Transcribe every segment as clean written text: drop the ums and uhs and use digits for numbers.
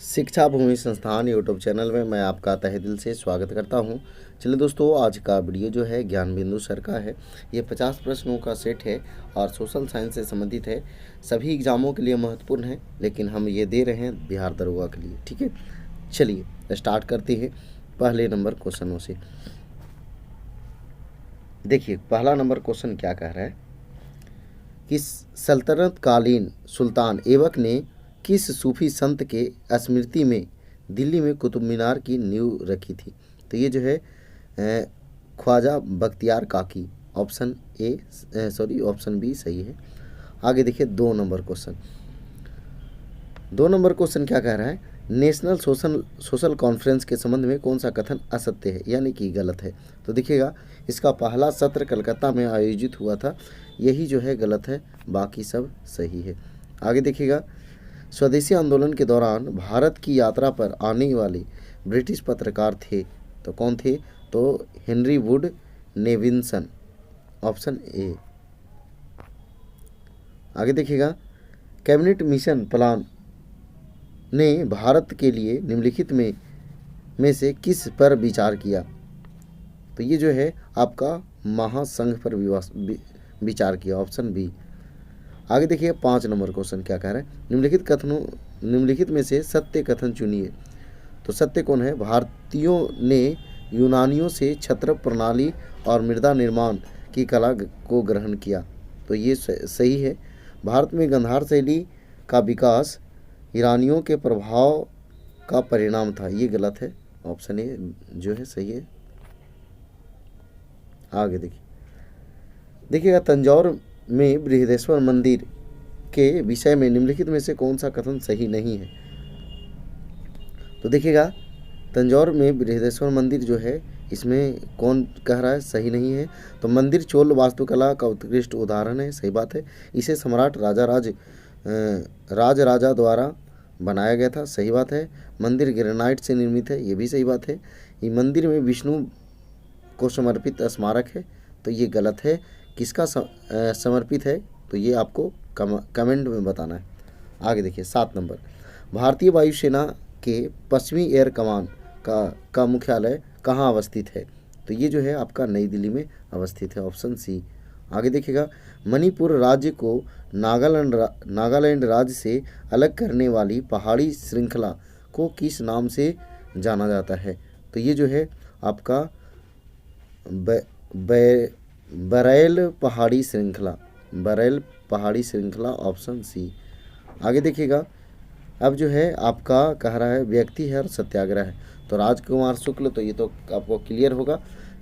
शिक्षा भूमि संस्थान YouTube channel में मैं आपका तहे दिल से स्वागत करता हूं। चलिए दोस्तों, आज का वीडियो जो है ज्ञान बिंदु सर का है। ये 50 प्रश्नों का सेट है और सोशल साइंस से संबंधित है। सभी एग्जामों के लिए महत्वपूर्ण है, लेकिन हम ये दे रहे हैं बिहार दरोगा के लिए। ठीक है, चलिए स्टार्ट करते हैं पहले नंबर क्वेश्चनों से। देखिए पहला नंबर क्वेश्चन क्या कह रहा है कि सल्तनत कालीन सुल्तान ऐबक ने किस सूफी संत के स्मृति में दिल्ली में कुतुब मीनार की नींव रखी थी? तो ये जो है ख्वाजा बख्तियार काकी। ऑप्शन बी सही है। आगे देखिए दो नंबर क्वेश्चन क्या कह रहा है? नेशनल सोशल कॉन्फ्रेंस के संबंध में कौन सा कथन असत्य है, यानी कि गलत है? तो देखिएगा, इसका पहला सत्र कलकत्ता में आयोजित हुआ था, यही जो है गलत है, बाकी सब सही है। आगे देखिएगा, स्वदेशी आंदोलन के दौरान भारत की यात्रा पर आने वाले ब्रिटिश पत्रकार थे, तो कौन थे? तो Henry would Nevinson, option A. आगे देखिएगा, कैबिनेट मिशन प्लान ने भारत के लिए निम्नलिखित में से किस पर विचार किया? तो ये जो है आपका महासंघ पर विचार किया, ऑप्शन बी। आगे देखिए 5 नंबर क्वेश्चन क्या कह रहा है? निम्नलिखित में से सत्य कथन चुनिए। तो सत्य कौन है? भारतीयों ने यूनानियों से छत्र प्रणाली और मृदा निर्माण की कला को ग्रहण किया, तो ये सही है। भारत में गंधार शैली का विकास ईरानियों के प्रभाव का परिणाम था, ये गलत है, ऑप्शन ए जो है सही है। आगे देखिएगा, तंजौर में बृहदेश्वर मंदिर के विषय में निम्नलिखित में से कौन सा कथन सही नहीं है? तो देखिएगा, तंजौर में बृहदेश्वर मंदिर जो है, इसमें कौन कह रहा है सही नहीं है? तो मंदिर चोल वास्तुकला का उत्कृष्ट उदाहरण है, सही बात है। इसे सम्राट राजा द्वारा बनाया गया था, सही बात है। मंदिर ग्रेनाइट से निर्मित है, ये भी सही बात है। ये मंदिर में विष्णु को समर्पित स्मारक है, तो ये गलत है। किसका समर्पित है? तो ये आपको कमेंट में बताना है। आगे देखिए 7 नंबर, भारतीय वायुसेना के पश्चिमी एयर कमान का मुख्यालय कहाँ अवस्थित है? तो ये जो है आपका नई दिल्ली में अवस्थित है, ऑप्शन सी। आगे देखिएगा, मणिपुर राज्य को नागालैंड राज्य से अलग करने वाली पहाड़ी श्रृंखला को किस नाम से जाना जाता है? तो ये जो है आपका बरैल पहाड़ी श्रृंखला, ऑप्शन सी। आगे देखिएगा, अब जो है आपका कह रहा है व्यक्ति है और सत्याग्रह है, तो राजकुमार शुक्ल, तो ये तो आपको क्लियर होगा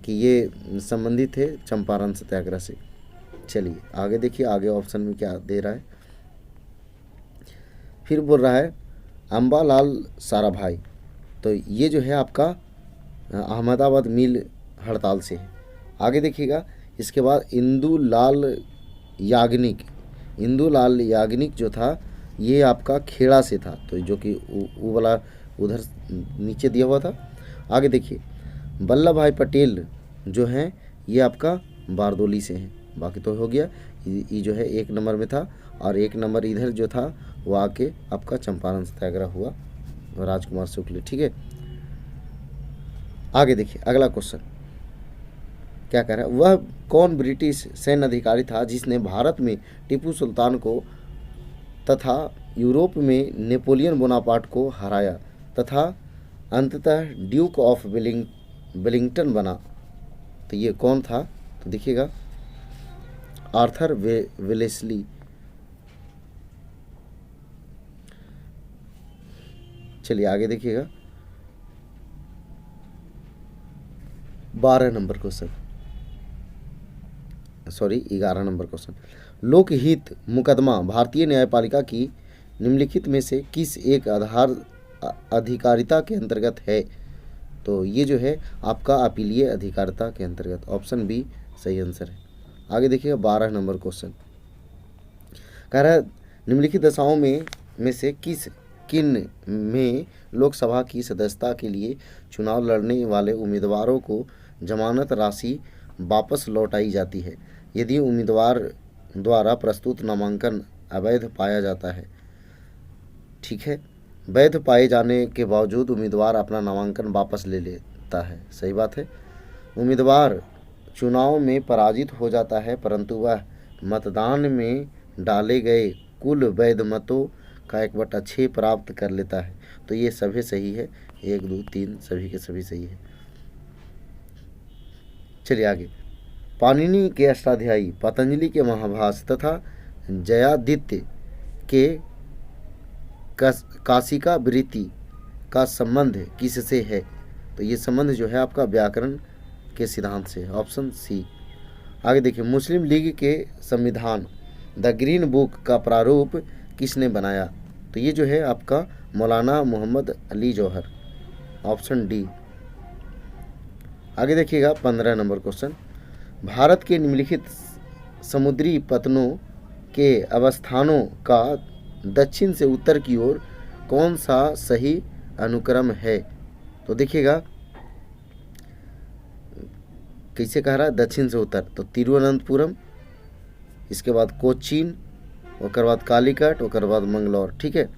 कि ये संबंधित है चंपारण सत्याग्रह से। चलिए आगे देखिए, आगे ऑप्शन में क्या दे रहा है? फिर बोल रहा है अम्बालाल साराभाई, तो ये जो है आपका अहमदाबाद मिल हड़ताल से है। आगे देखिएगा, इसके बाद इंदुलाल याग्निक जो था, ये आपका खेड़ा से था, तो जो कि वो वाला उधर नीचे दिया हुआ था। आगे देखिए, वल्लभ भाई पटेल जो हैं, ये आपका बारदोली से हैं। बाकी तो हो गया, ये जो है 1 नंबर में था, और 1 नंबर इधर जो था वो आके आपका चंपारण सत्याग्रह हुआ, राजकुमार शुक्ल। ठीक है, आगे देखिए अगला क्वेश्चन क्या कह रहा है? वह कौन ब्रिटिश सैन्य अधिकारी था जिसने भारत में टीपू सुल्तान को तथा यूरोप में नेपोलियन बोनापार्ट को हराया तथा अंततः ड्यूक ऑफ वेलिंगटन बना? तो ये कौन था? तो देखिएगा, आर्थर वेलेस्ली। चलिए आगे देखिएगा, 11 नंबर क्वेश्चन, लोकहित मुकदमा भारतीय न्यायपालिका की निम्नलिखित में से किस एक अधिकारिता के अंतर्गत है? तो ये जो है आपका अपीलीय अधिकारिता के अंतर्गत, ऑप्शन बी सही आंसर है। आगे देखिएगा 12 नंबर क्वेश्चन कह रहा है, निम्नलिखित दशाओं में से किन में लोकसभा की सदस्यता के लिए चुनाव लड़ने वाले उम्मीदवारों को जमानत राशि वापस लौटाई जाती है यदि उम्मीदवार द्वारा प्रस्तुत नामांकन अवैध पाया जाता है? ठीक है, वैध पाए जाने के बावजूद उम्मीदवार अपना नामांकन वापस ले लेता है। सही बात है। उम्मीदवार चुनाव में पराजित हो जाता है परंतु वह मतदान में डाले गए कुल वैध मतों का 1/6 प्राप्त कर लेता है। तो ये सभी सही है, 1 2 3 सभी के सभी सही है। चलिए आगे। पाणिनि के अष्टाध्यायी, पतंजलि के महाभाष्य तथा जयादित्य के काशिका वृत्ति का संबंध किससे है? तो ये संबंध जो है आपका व्याकरण के सिद्धांत से, ऑप्शन सी। आगे देखिए, मुस्लिम लीग के संविधान द ग्रीन बुक का प्रारूप किसने बनाया? तो ये जो है आपका मौलाना मोहम्मद अली जौहर, ऑप्शन डी। आगे देखिएगा 15 नंबर क्वेश्चन, भारत के निम्नलिखित समुद्री पतनों के अवस्थानों का दक्षिण से उत्तर की ओर कौन सा सही अनुक्रम है? तो देखिएगा कैसे कह रहा है, दक्षिण से उत्तर, तो तिरुवनंतपुरम, इसके बाद कोचीन, उसके बाद कालीकट, उसके बाद मंगलौर। ठीक है,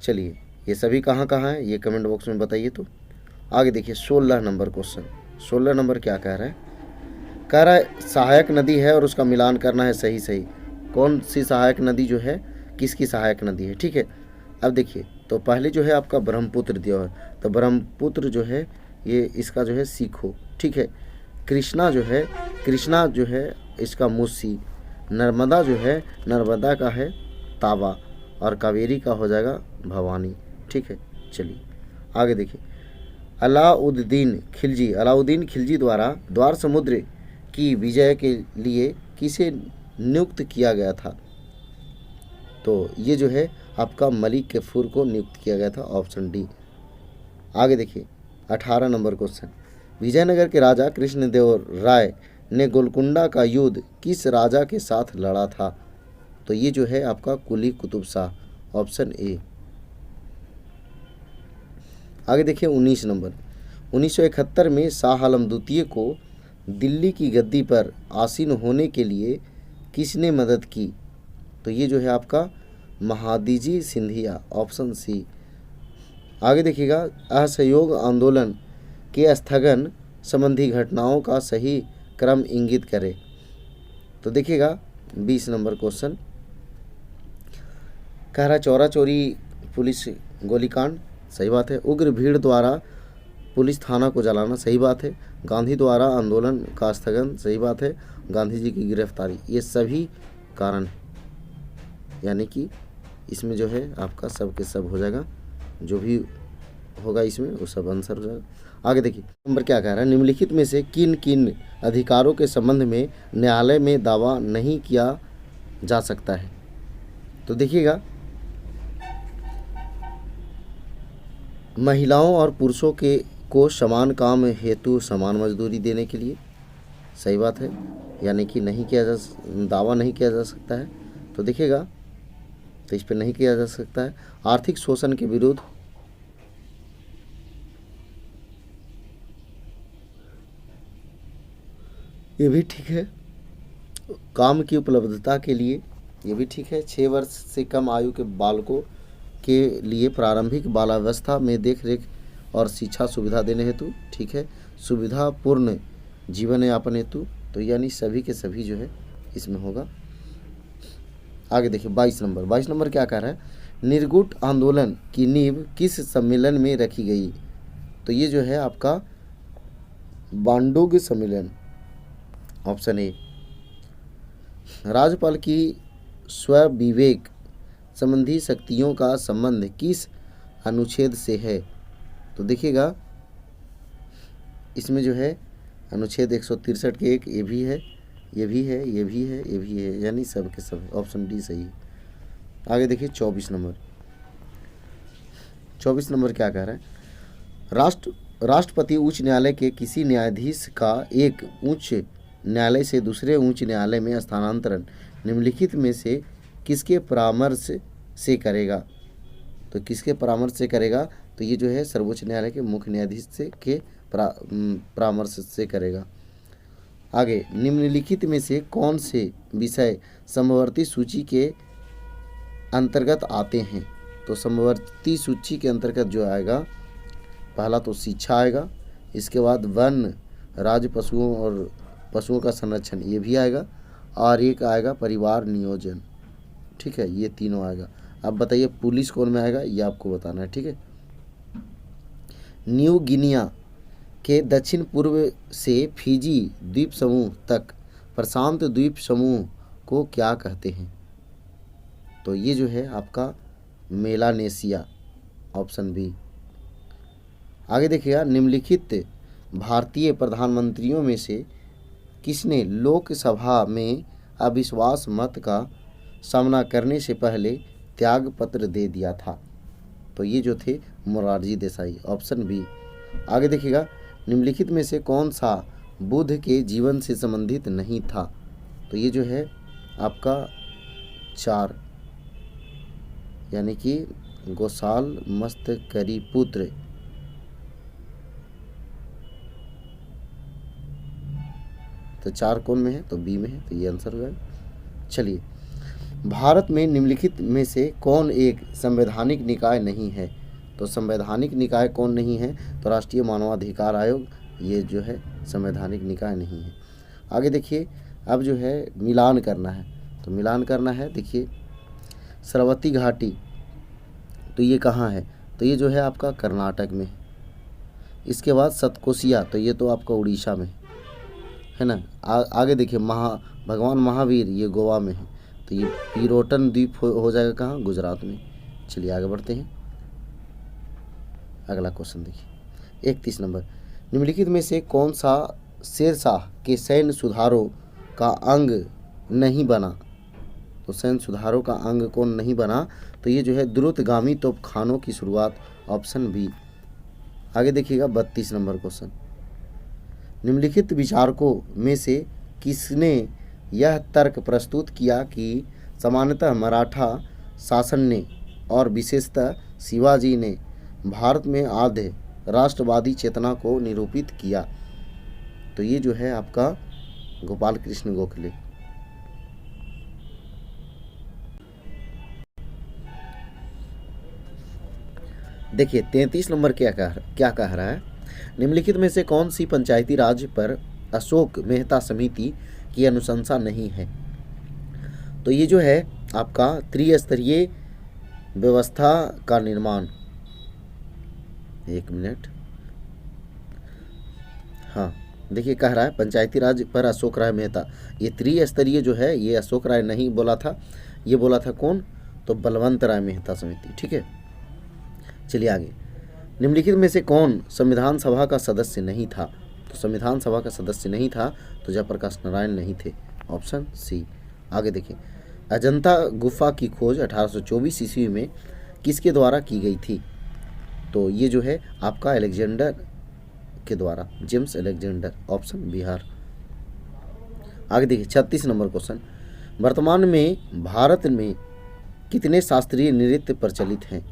चलिए ये सभी कहाँ कहाँ है ये कमेंट बॉक्स में बताइए। तो आगे देखिए 16 नंबर क्वेश्चन। 16 नंबर क्या कह रहा है? कह रहा है सहायक नदी है और उसका मिलान करना है सही सही। कौन सी सहायक नदी जो है, किसकी सहायक नदी है? ठीक है, अब देखिए, तो पहले जो है आपका ब्रह्मपुत्र दिया हुआ है, तो ब्रह्मपुत्र जो है ये इसका जो है सीखो। ठीक है, कृष्णा जो है इसका मूसी, नर्मदा जो है नर्मदा का है तावा, और कावेरी का हो जाएगा भवानी। ठीक है, चलिए आगे देखिए, अलाउद्दीन खिलजी द्वारा द्वार समुद्र की विजय के लिए किसे नियुक्त किया गया था? तो ये जो है आपका मलिक कफूर को नियुक्त किया गया था, ऑप्शन डी। आगे देखिए 18 नंबर क्वेश्चन, विजयनगर के राजा कृष्णदेव राय ने गोलकुंडा का युद्ध किस राजा के साथ लड़ा था? तो ये जो है आपका कुली कुतुब शाह, ऑप्शन ए। आगे देखिए 19 नंबर, 1971 में शाह आलम द्वितीय को दिल्ली की गद्दी पर आसीन होने के लिए किसने मदद की? तो ये जो है आपका महादजी सिंधिया, ऑप्शन सी। आगे देखिएगा, असहयोग आंदोलन के स्थगन संबंधी घटनाओं का सही क्रम इंगित करें। तो देखिएगा 20 नंबर क्वेश्चन, कह रहा चौरा चोरी पुलिस गोलीकांड, सही बात है। उग्र भीड़ द्वारा पुलिस थाना को जलाना, सही बात है। गांधी द्वारा आंदोलन का स्थगन, सही बात है। गांधी जी की गिरफ्तारी, ये सभी कारण, यानी कि इसमें जो है आपका सब के सब हो जाएगा, जो भी होगा इसमें वो सब आंसर हो जाएगा। आगे देखिए नंबर क्या कह रहा है, निम्नलिखित में से किन किन अधिकारों के संबंध में न्यायालय में दावा नहीं किया जा सकता है? तो देखिएगा, महिलाओं और पुरुषों को समान काम हेतु समान मजदूरी देने के लिए, सही बात है, यानी कि दावा नहीं किया जा सकता है। तो देखिएगा, तो इस पर नहीं किया जा सकता है। आर्थिक शोषण के विरुद्ध, ये भी ठीक है। काम की उपलब्धता के लिए, ये भी ठीक है। 6 वर्ष से कम आयु के बालकों के लिए प्रारंभिक बालावस्था में देखरेख और शिक्षा सुविधा देने हेतु, ठीक है। सुविधापूर्ण जीवन यापन हेतु, तो यानी सभी के सभी जो है इसमें होगा। आगे देखिए 22 नंबर क्या कह रहा है, निर्गुट आंदोलन की नींव किस सम्मेलन में रखी गई? तो ये जो है आपका बांडुग सम्मेलन, ऑप्शन ए। राज्यपाल की स्वविवेक संबंधी शक्तियों का संबंध किस अनुच्छेद से है? तो देखिएगा इसमें जो है अनुच्छेद 163 के एक, ये भी है, ये भी है, ये भी है, ये भी है, यानी सब के सब, ऑप्शन डी सही है। आगे देखिए 24 नंबर क्या कह रहा है, राष्ट्रपति उच्च न्यायालय के किसी न्यायाधीश का एक उच्च न्यायालय से दूसरे उच्च न्यायालय में स्थानांतरण निम्नलिखित में से किसके परामर्श से करेगा? तो किसके परामर्श से करेगा? तो ये जो है सर्वोच्च न्यायालय के मुख्य न्यायाधीश से के परामर्श से करेगा। आगे, निम्नलिखित में से कौन से विषय समवर्ती सूची के अंतर्गत आते हैं? तो समवर्ती सूची के अंतर्गत जो आएगा, पहला तो शिक्षा आएगा, इसके बाद वन, राज्य पशुओं और पशुओं का संरक्षण ये भी आएगा, और एक आएगा परिवार नियोजन। ठीक है, ये तीनों आएगा। अब बताइए पुलिस कौन में आएगा, ये आपको बताना है। ठीक है, न्यू गिनिया के दक्षिण पूर्व से फिजी द्वीप समूह तक प्रशांत द्वीप समूह को क्या कहते हैं? तो ये जो है आपका मेलानेशिया, ऑप्शन बी। आगे देखिएगा, निम्नलिखित भारतीय प्रधानमंत्रियों में से किसने लोकसभा में अविश्वास मत का सामना करने से पहले त्याग पत्र दे दिया था? तो ये जो थे मोरारजी देसाई, ऑप्शन बी। आगे देखिएगा, निम्नलिखित में से कौन सा बुद्ध के जीवन से संबंधित नहीं था? तो ये जो है आपका 4, यानी कि गोसाल मस्तकरी पुत्र। तो 4 कौन में है? तो बी में है, तो ये आंसर हो जाएगा। चलिए, भारत में निम्नलिखित में से कौन एक संवैधानिक निकाय नहीं है? तो संवैधानिक निकाय कौन नहीं है? तो राष्ट्रीय मानवाधिकार आयोग, ये जो है संवैधानिक निकाय नहीं है। आगे देखिए, अब जो है मिलान करना है, तो मिलान करना है। देखिए, सरवती घाटी, तो ये कहाँ है? तो ये जो है आपका कर्नाटक में है। इसके बाद सतकोसिया, तो ये तो आपका उड़ीसा में है ना। आगे देखिए, भगवान महावीर, ये गोवा में है। तो ये पीरोटन द्वीप हो जाएगा कहाँ? गुजरात में। चलिए आगे बढ़ते हैं। अगला क्वेश्चन देखिए, 31 नंबर, निम्नलिखित में से कौन सा शेरशाह के सैन्य सुधारों का अंग नहीं बना? तो सैन्य सुधारों का अंग कौन नहीं बना? तो ये जो है द्रुतगामी तोपखानों की शुरुआत, ऑप्शन बी। आगे देखिएगा 32 नंबर क्वेश्चन, निम्नलिखित विचारकों में से किसने यह तर्क प्रस्तुत किया कि सामान्यतः मराठा शासन ने और विशेषतः शिवाजी ने भारत में आद्य राष्ट्रवादी चेतना को निरूपित किया? तो ये जो है आपका गोपाल कृष्ण गोखले। देखिए 33 नंबर क्या कह रहा है, निम्नलिखित में से कौन सी पंचायती राज पर अशोक मेहता समिति की अनुशंसा नहीं है? तो ये जो है आपका त्रिस्तरीय व्यवस्था का निर्माण, एक मिनट, हाँ देखिए कह रहा है पंचायती राज पर अशोक राय मेहता, ये त्रिस्तरीय जो है ये अशोक राय नहीं बोला था, ये बोला था कौन? तो बलवंत राय मेहता समिति। ठीक है, चलिए आगे, निम्नलिखित में से कौन संविधान सभा का सदस्य नहीं था? तो संविधान सभा का सदस्य नहीं था तो जयप्रकाश नारायण नहीं थे, ऑप्शन सी। आगे देखिए, अजंता गुफा की खोज 1824 ईस्वी में किसके द्वारा की गई थी? तो ये जो है आपका अलेक्जेंडर के द्वारा, जेम्स अलेक्जेंडर, ऑप्शन बिहार। आगे देखिए 36 नंबर क्वेश्चन, वर्तमान में भारत में कितने शास्त्रीय नृत्य प्रचलित हैं?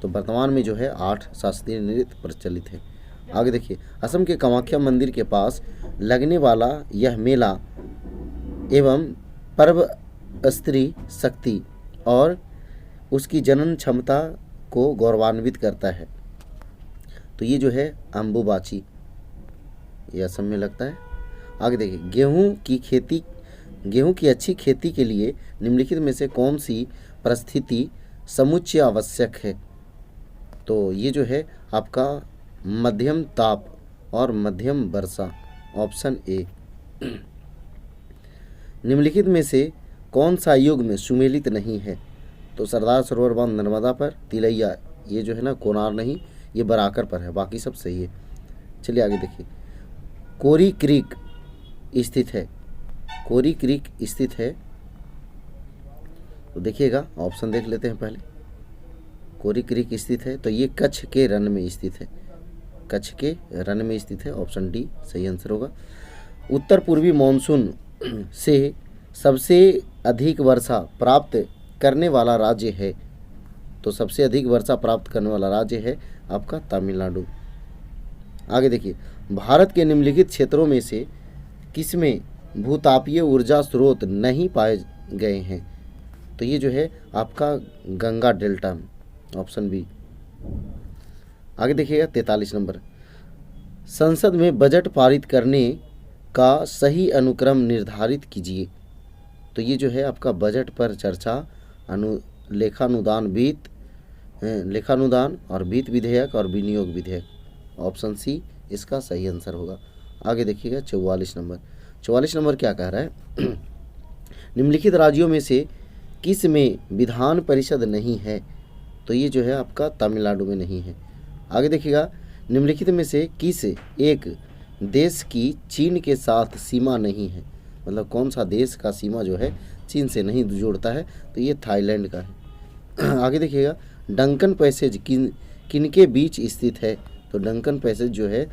तो वर्तमान में जो है 8 शास्त्रीय नृत्य प्रचलित है। आगे देखिए, असम के कामाख्या मंदिर के पास लगने वाला यह मेला एवं पर्व स्त्री शक्ति और उसकी जनन क्षमता को गौरवान्वित करता है। तो ये जो है अम्बुबाची, ये असम में लगता है। आगे देखिए, गेहूं की अच्छी खेती के लिए निम्नलिखित में से कौन सी परिस्थिति समुच्चय आवश्यक है? तो ये जो है आपका मध्यम ताप और मध्यम वर्षा, ऑप्शन ए। निम्नलिखित में से कौन सा युग्म सुमेलित नहीं है? तो सरदार सरोवर बांध नर्मदा पर, तिलैया ये जो है ना कोनार नहीं, ये बराकर पर है, बाकी सब सही है। चलिए आगे देखिए, कोरी क्रीक स्थित है, कोरी क्रीक स्थित है, तो देखिएगा ऑप्शन देख लेते हैं पहले। कोरी क्रीक स्थित है तो ये कच्छ के रन में स्थित है, कच्छ के रन में स्थित है, ऑप्शन डी सही आंसर होगा। उत्तर पूर्वी मानसून से सबसे अधिक वर्षा प्राप्त करने वाला राज्य है? तो सबसे अधिक वर्षा प्राप्त करने वाला राज्य है आपका तमिलनाडु। आगे देखिए, भारत के निम्नलिखित क्षेत्रों में से किसमें भूतापीय ऊर्जा स्रोत नहीं पाए गए हैं? तो ये जो है आपका गंगा डेल्टा में, ऑप्शन बी। आगे देखिएगा 43 नंबर, संसद में बजट पारित करने का सही अनुक्रम निर्धारित कीजिए। तो ये जो है आपका बजट पर चर्चा, लेखानुदान और वित्त विधेयक और विनियोग विधेयक, ऑप्शन सी इसका सही आंसर होगा। आगे देखिएगा 44 नंबर। 44 नंबर क्या कह रहा है निम्नलिखित राज्यों में से किस में विधान परिषद नहीं है। तो ये जो है आपका तमिलनाडु में नहीं है। आगे देखिएगा निम्नलिखित में से किस एक देश की चीन के साथ सीमा नहीं है, मतलब कौन सा देश का सीमा जो है चीन से नहीं जोड़ता है, तो ये थाईलैंड का है। आगे देखिएगा डंकन पैसेज किनके बीच स्थित है। तो डंकन पैसेज जो है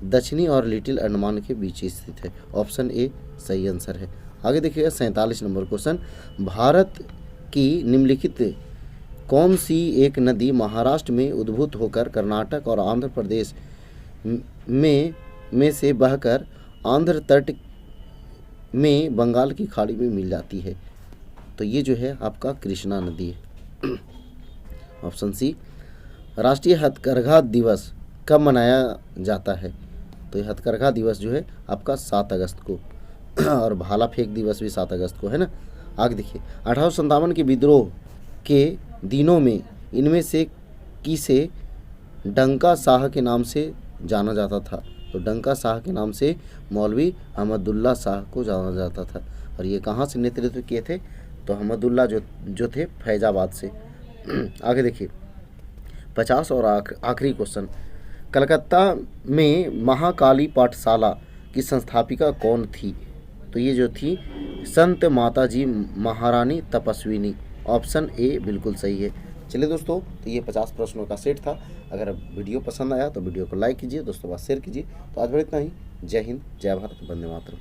दक्षिणी और लिटिल अंडमान के बीच स्थित है, ऑप्शन ए सही आंसर है। आगे देखिएगा 47 नंबर क्वेश्चन, भारत की निम्नलिखित कौन सी एक नदी महाराष्ट्र में उद्भूत होकर कर्नाटक और आंध्र प्रदेश में से बहकर आंध्र तट में बंगाल की खाड़ी में मिल जाती है। तो ये जो है आपका कृष्णा नदी है, ऑप्शन सी। राष्ट्रीय हथकरघा दिवस कब मनाया जाता है। तो ये हथकरघा दिवस जो है आपका 7 अगस्त को, और भाला फेंक दिवस भी 7 अगस्त को है ना। आगे देखिए 1857 के विद्रोह के दिनों में इनमें से किसे डंका शाह के नाम से जाना जाता था। तो डंका शाह के नाम से मौलवी अहमदुल्ला शाह को जाना जाता था, और ये कहाँ से नेतृत्व किए थे, तो अहमदुल्ला जो थे फैजाबाद से। आगे देखिए 50 और आखिरी क्वेश्चन, कलकत्ता में महाकाली पाठशाला की संस्थापिका कौन थी। तो ये जो थी संत माताजी महारानी तपस्विनी, ऑप्शन ए बिल्कुल सही है। चलिए दोस्तों, तो ये 50 प्रश्नों का सेट था। अगर वीडियो पसंद आया तो वीडियो को लाइक कीजिए, दोस्तों बात शेयर कीजिए। तो आज भर इतना ही। जय हिंद, जय भारत, वंदे मातरम।